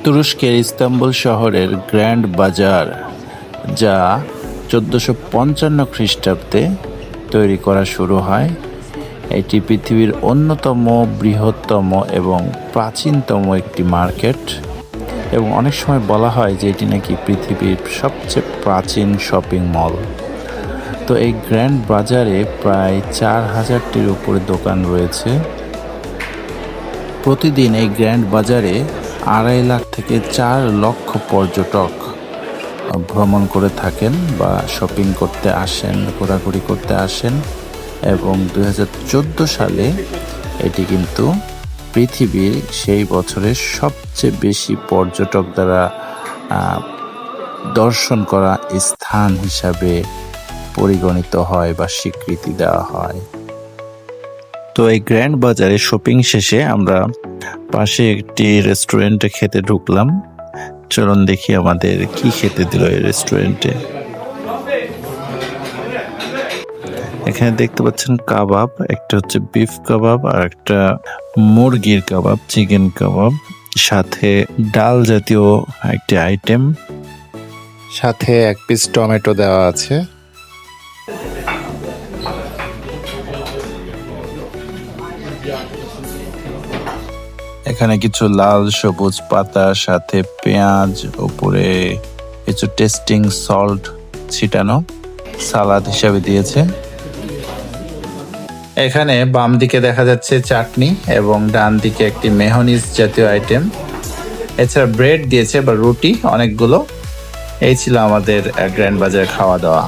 তুরস্কের ইস্তাম্বুল শহরের গ্র্যান্ড বাজার, যা 1455 খ্রিস্টাব্দে তৈরি করা শুরু হয়। এটি পৃথিবীর অন্যতম বৃহত্তম এবং প্রাচীনতম একটি মার্কেট, এবং অনেক সময় বলা হয় যে এটি নাকি পৃথিবীর সবচেয়ে প্রাচীন শপিং মল। তো এই গ্র্যান্ড বাজারে প্রায় 4000টির উপরে দোকান রয়েছে। প্রতিদিন এই গ্র্যান্ড বাজারে 2.5 লাখ থেকে 4 লক্ষ পর্যটক ভ্রমণ করে থাকেন বা শপিং করতে আসেন, ঘোরাঘুরি করতে আসেন। এবং 2014 সালে এটি কিন্তু পৃথিবীর সেই বছরের সবচেয়ে বেশি পর্যটক দ্বারা দর্শন করা স্থান হিসাবে পরিগণিত হয় বা স্বীকৃতি দেওয়া হয়। তো এই গ্র্যান্ড বাজারে শপিং শেষে আমরা পাশে একটি রেস্টুরেন্টে খেতে ঢুকলাম। চলুন দেখি আমাদের কি খেতে দিল এই রেস্টুরেন্টে। এখানে দেখতে পাচ্ছেন কাবাব, একটা হচ্ছে বিফ কাবাব আর একটা মুরগির কাবাব, চিকেন কাবাব, সাথে ডাল জাতীয় একটি আইটেম, সাথে 1 পিস টমেটো দেওয়া আছে। এখানে কিছু লাল সবুজ পাতা, সাথে পেঁয়াজ, উপরে কিছু টেস্টিং সল্ট ছিটানো, সালাদ হিসাবে দিয়েছে। এখানে বাম দিকে দেখা যাচ্ছে চাটনি এবং ডান দিকে একটি মেয়োনিজ জাতীয় আইটেম। এছাড়া ব্রেড দিয়েছে বা রুটি অনেকগুলো। এই ছিল আমাদের গ্র্যান্ড বাজারে খাওয়া দাওয়া।